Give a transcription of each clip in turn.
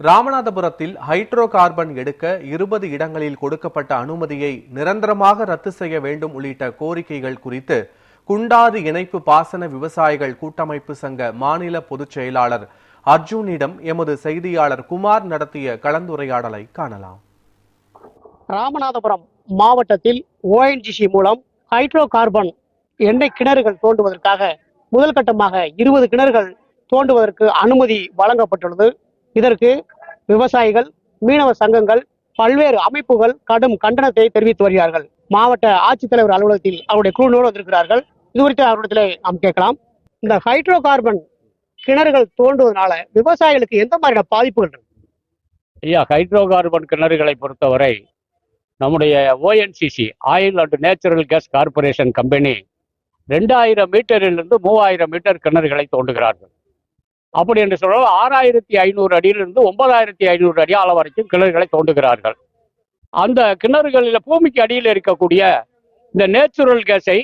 ராமநாதபுரத்தில் hydro carbon எடுக்க 20 இடங்களில் கொடுக்கப்பட்ட அனுமதியை நிரந்தரமாக ரத்து செய்ய வேண்டும் உள்ளிட்ட கோரிக்கைகள் குறித்து குண்டாறு இணைப்பு பாசன விவசாயிகள் கூட்டமைப்பு சங்க மாநில பொதுச் செயலாளர் அர்ஜுனிடம் எமது செய்தியாளர் குமார் நடத்திய கலந்துரையாடலை காணலாம். ராமநாதபுரம் மாவட்டத்தில் ONGC மூலம் ஹைட்ரோ கார்பன் எண்ணெய் கிணறுகள் தோண்டுவதற்காக முதல் கட்டமாக 20 கிணறுகள் தோண்டுவதற்கு அனுமதி வழங்கப்பட்டுள்ளது. இதற்கு விவசாயிகள், மீனவ சங்கங்கள், பல்வேறு அமைப்புகள் கடும் கண்டனத்தை தெரிவித்து வருகிறார்கள். மாவட்ட ஆட்சித்தலைவர் அலுவலகத்தில் அவருடைய குழுவோடு வந்திருக்கிறார்கள். இது குறித்து அவரிடத்தில் நாம் கேட்கலாம். இந்த ஹைட்ரோ கார்பன் கிணறுகள் தோண்டுவதனால விவசாயிகளுக்கு எந்த மாதிரியான பாதிப்புகள் இருக்கு? ஐயா, ஹைட்ரோ கார்பன் கிணறுகளை பொறுத்தவரை நம்முடைய ONGC oil and natural gas corporation company 2000 மீட்டரிலிருந்து 3000 மீட்டர் கிணறுகளை தோண்டுகிறார்கள். அப்படி என்று சொல்ல 6500 அடியிலிருந்து 9500 அடி ஆழம் வரைக்கும் கிணறுகளை தோண்டுகிறார்கள். அந்த கிணறுகளில் பூமிக்கு அடியில் இருக்கக்கூடிய இந்த நேச்சுரல் கேஸை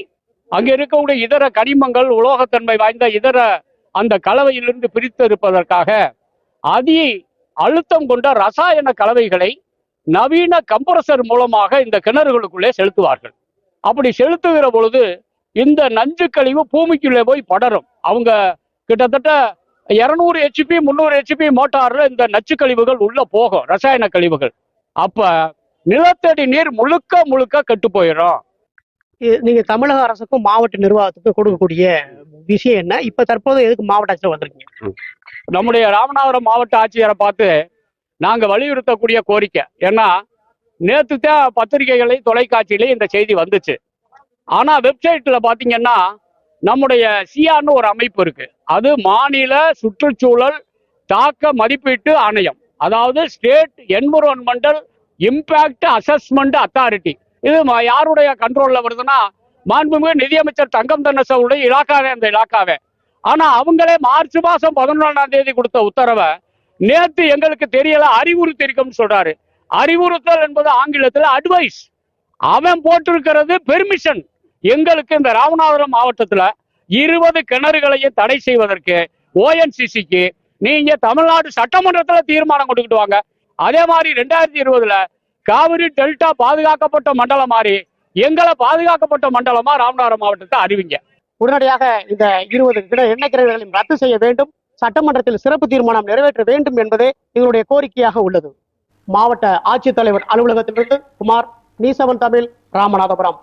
அங்கே இருக்கக்கூடிய இதர கனிமங்கள், உலோகத்தன்மை வாய்ந்த இதர அந்த கலவையிலிருந்து பிரித்து இருப்பதற்காக அதி அழுத்தம் கொண்ட ரசாயன கலவைகளை நவீன கம்ப்ரஸர் மூலமாக இந்த கிணறுகளுக்குள்ளே செலுத்துவார்கள். அப்படி செலுத்துகிற பொழுது இந்த நஞ்சு கழிவு பூமிக்குள்ளே போய் படரும். அவங்க கிட்டத்தட்ட 200 HP 300 HP மோட்டார்ல இந்த நச்சு கழிவுகள் உள்ள போகும், ரசாயன கழிவுகள். அப்ப நிலத்தடி நீர் முழுக்க கெட்டு போயிடும். நீங்க தமிழக அரசுக்கும் மாவட்ட நிர்வாகத்துக்கும் கொடுக்கக்கூடிய விஷயம் என்ன? இப்ப தற்போது எதுக்கு மாவட்ட ஆட்சியர் வந்திருக்கீங்க? நம்முடைய ராமநாதபுரம் மாவட்ட ஆட்சியரை பார்த்து நாங்க வலியுறுத்தக்கூடிய கோரிக்கை ஏன்னா, நேற்று தான் பத்திரிகைகளை தொலைக்காட்சியிலே இந்த செய்தி வந்துச்சு. ஆனா வெப்சைட்ல பாத்தீங்கன்னா நம்முடைய சியான்னு ஒரு அமைப்பு இருக்கு. அது மாநில சுற்றுச்சூழல் தாக்க மதிப்பீட்டு ஆணையம், அதாவது state environmental impact assessment authority. இது யாருடைய கண்ட்ரோல்ல வருதுன்னா, மாண்புமிகு நிதியமைச்சர் தங்கம் தென்னரசுடைய இலாக்காவே அந்த இலாக்காவே. ஆனா அவங்களே மார்ச் மாசம் 11ஆம் தேதி கொடுத்த உத்தரவை நேற்று எங்களுக்கு தெரியல, அறிவுறுத்திருக்கோம்னு சொல்றாரு. அறிவுறுத்தல் என்பது ஆங்கிலத்தில் அட்வைஸ். அவன் போட்டிருக்கிறது பெர்மிஷன். எங்களுக்கு இந்த ராமநாதபுரம் மாவட்டத்துல 20 கிணறுகளையும் தடை செய்வதற்கு ONGCக்கு நீங்க தமிழ்நாடு சட்டமன்றத்துல தீர்மானம் கொண்டுகிட்டு வாங்க. அதே மாதிரி 2020 காவிரி டெல்டா பாதுகாக்கப்பட்ட மண்டலம் மாதிரி எங்களை பாதுகாக்கப்பட்ட மண்டலமா ராமநாதபுரம் மாவட்டத்தை அறிவிங்க. உடனடியாக இந்த 20 எண்ணெய் கிணறுகளையும் ரத்து செய்ய வேண்டும், சட்டமன்றத்தில் சிறப்பு தீர்மானம் நிறைவேற்ற வேண்டும் என்பதே எங்களுடைய கோரிக்கையாக உள்ளது. மாவட்ட ஆட்சித்தலைவர் அலுவலகத்திலிருந்து குமார், நியூஸ் 7 தமிழ், ராமநாதபுரம்.